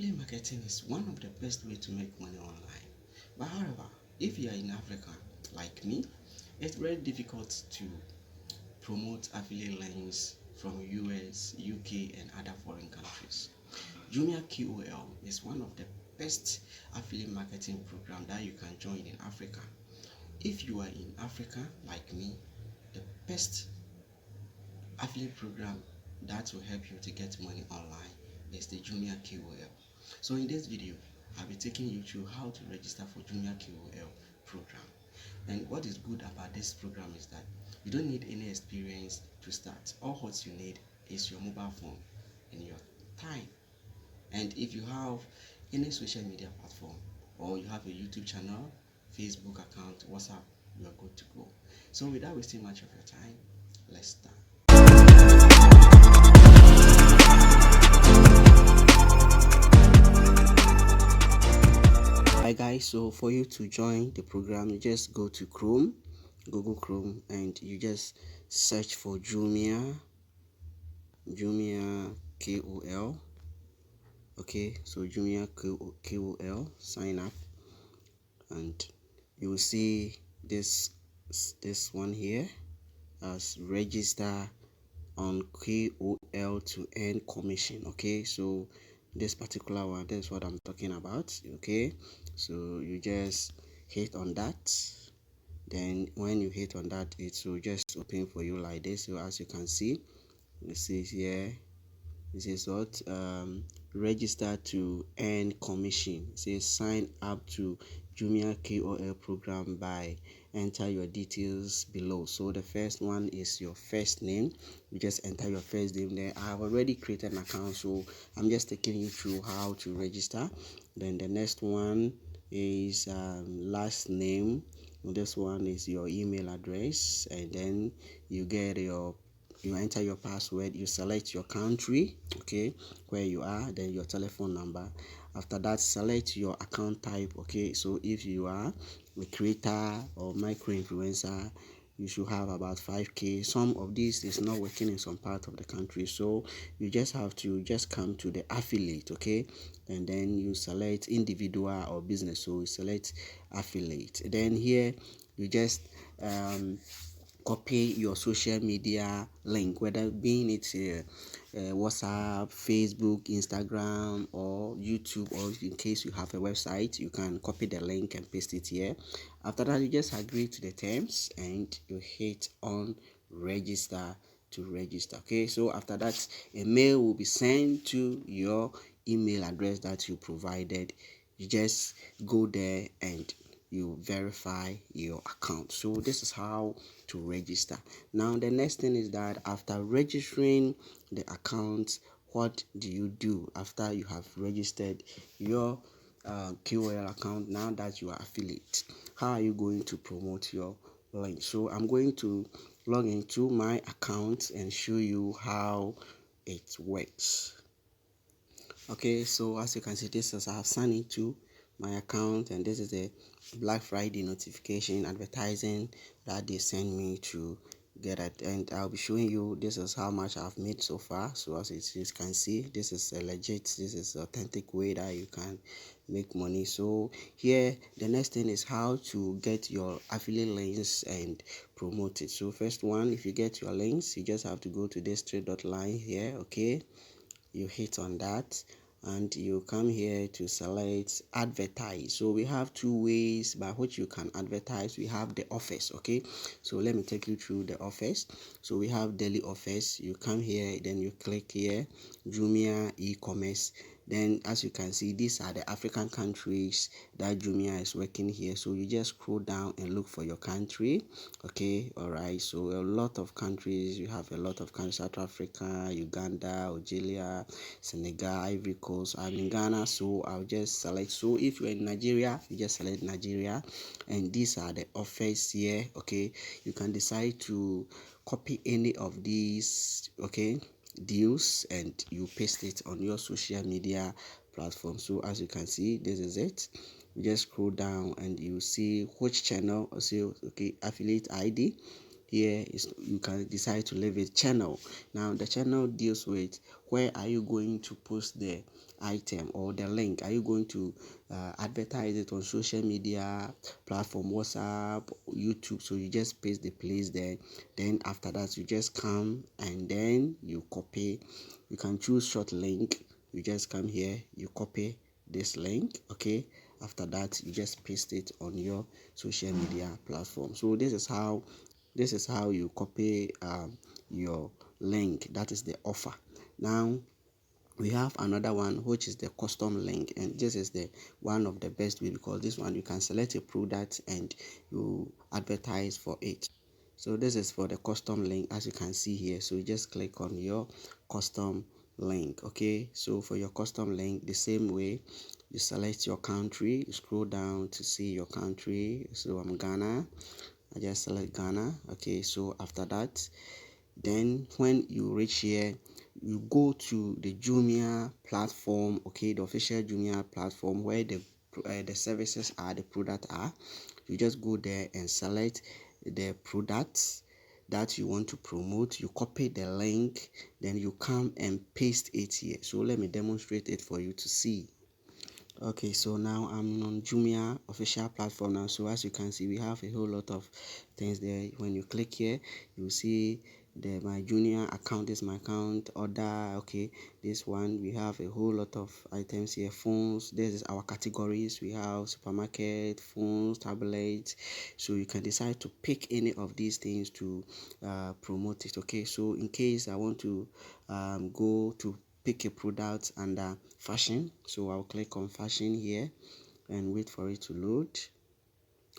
Affiliate marketing is one of the best way to make money online. But however, if you are in Africa like me, it's very difficult to promote affiliate links from US, UK, and other foreign countries. Jumia QOL is one of the best affiliate marketing program that you can join in Africa. If you are in Africa like me, the best affiliate program that will help you to get money online is the Jumia QOL. So in this video, I'll be taking you through how to register for Jumia QOL program. And what is good about this program is that you don't need any experience to start. All what you need is your mobile phone and your time. And if you have any social media platform, or you have a YouTube channel, Facebook account, WhatsApp, you are good to go. So without wasting much of your time, let's start. Hi guys, so for you to join the program, you just go to Google Chrome, and you just search for Jumia KOL. Okay, so Jumia KOL, sign up, and you will see this one here as register on KOL to earn commission. Okay, so this particular one, that's what I'm talking about. Okay, so you just hit on that. Then when you hit on that, it will just open for you like this. So as you can see, this is here. This is what register to earn commission. It says sign up to Jumia KOL program by enter your details below. So the first one is your first name. You just enter your first name there. I have already created an account, so I'm just taking you through how to register. Then the next one is last name. This one is your email address, and then you get you enter your password, you select your country, okay, where you are, then your telephone number. After that, select your account type. Okay, so if you are a creator or micro influencer, you should have about 5k. Some of these is not working in some part of the country, so you just have to just come to the affiliate, okay, and then you select individual or business. So you select affiliate. Then here you just copy your social media link, whether being it WhatsApp, Facebook, Instagram, or YouTube, or in case you have a website, you can copy the link and paste it here. After that, you just agree to the terms and you hit on register to register. Okay, so after that, a mail will be sent to your email address that you provided. You just go there and you verify your account. So this is how to register. Now the next thing is that after registering the account, what do you do after you have registered your QOL account? Now that you are affiliate, how are you going to promote your link? So I'm going to log into my account and show you how it works. Okay, so as you can see, this is I have signed into my account, and this is the Black Friday notification advertising that they send me to get it, and I'll be showing you this is how much I've made so far. So as you can see, this is a legit, this is authentic way that you can make money. So here the next thing is how to get your affiliate links and promote it. So first one, if you get your links, you just have to go to this three dot line here. Okay, you hit on that and you come here to select advertise. So we have two ways by which you can advertise. We have the offers. Okay, so let me take you through the offers. So we have daily offers. You come here, then you click here, Jumia e-commerce. Then as you can see, these are the African countries that Jumia is working here. So you just scroll down and look for your country. Okay, all right, so a lot of countries, you have a lot of countries: South Africa, Uganda, Algeria, Senegal, Ivory Coast. I'm in Ghana, so I'll just select. So if you're in Nigeria, you just select Nigeria, and these are the offers here. Okay, you can decide to copy any of these, okay, deals, and you paste it on your social media platform. So as you can see, this is it. You just scroll down and you see which channel. So okay, affiliate ID, here is you can decide to leave it channel. Now the channel deals with where are you going to post the item or the link. Are you going to advertise it on social media platform, WhatsApp, YouTube? So you just paste the place there. Then after that, you just come and then you copy. You can choose short link. You just come here, you copy this link. Okay, after that you just paste it on your social media platform. So this is how you copy your link. That is the offer. Now we have another one, which is the custom link, and this is the one of the best way, because this one you can select a product and you advertise for it. So this is for the custom link, as you can see here. So you just click on your custom link. Okay, so for your custom link, the same way, you select your country, you scroll down to see your country. So I'm Ghana. I just select Ghana. Okay, so after that, then when you reach here, you go to the Jumia platform. Okay, the official Jumia platform, where the services are, the product are. You just go there and select the products that you want to promote. You copy the link, then you come and paste it here. So let me demonstrate it for you to see. Okay, so now I'm on Jumia official platform now. So as you can see, we have a whole lot of things there. When you click here, you see my Jumia account. Is my account, order. Okay, this one, we have a whole lot of items here. Phones, this is our categories. We have supermarket, phones, tablets. So you can decide to pick any of these things to promote it. Okay, so in case I want to go to pick a product under fashion, so I'll click on fashion here and wait for it to load.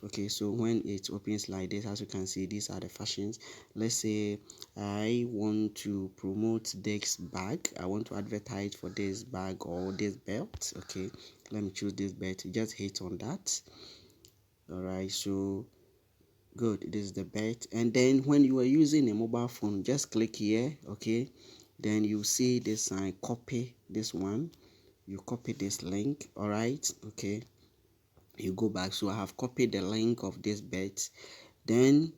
Okay, so when it opens like this, as you can see, these are the fashions. Let's say I want to promote this bag. I want to advertise for this bag or this belt. Okay, let me choose this belt. You just hit on that. All right, so good, this is the belt. And then when you are using a mobile phone, just click here. Okay, then you see this sign, copy this one. You copy this link. All right, okay, you go back. So I have copied the link of this bet. Then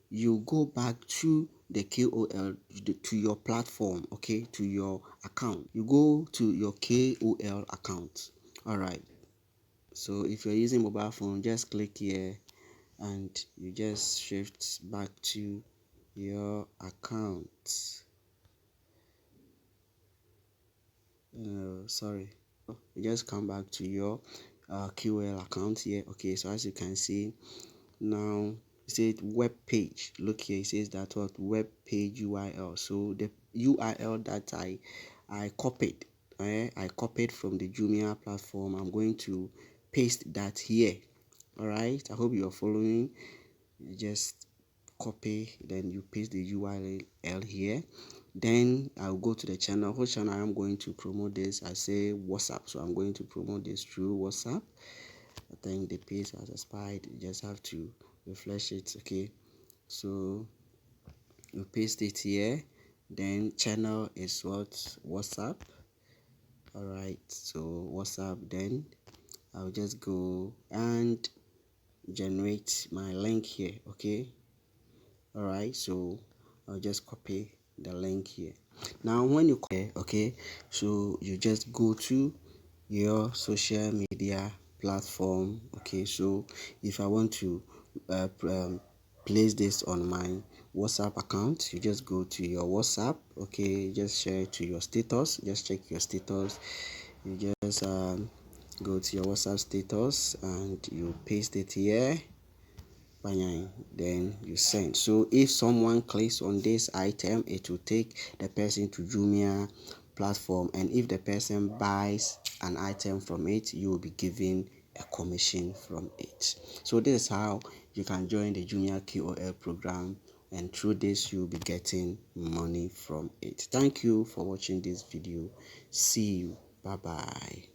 you go back to the KOL, to your platform. Okay, to your account. You go to your KOL account. All right, so if you're using mobile phone, just click here and you just shift back to your account. Sorry, you just come back to your QL account here. Okay, so as you can see now, it says web page. Look here, it says that what web page URL. So the URL that I copied, I copied from the Jumia platform. I'm going to paste that here. All right, I hope you are following. You just copy, then you paste the URL here. Then I'll go to the channel. Which channel I'm going to promote this? I say WhatsApp, so I'm going to promote this through WhatsApp. I think the page has expired. You just have to refresh it. Okay, so you paste it here. Then channel is what? WhatsApp. All right, so WhatsApp. Then I'll just go and generate my link here. Okay, all right, so I'll just copy the link here. Now when you copy, okay, so you just go to your social media platform. Okay, so if I want to place this on my WhatsApp account, you just go to your WhatsApp. Okay, just share it to your status. Just check your status. You just go to your WhatsApp status and you paste it here. Then you send. So if someone clicks on this item, it will take the person to Jumia platform, and if the person buys an item from it, you will be given a commission from it. So this is how you can join the Jumia KOL program, and through this you'll be getting money from it. Thank you for watching this video. See you. Bye bye.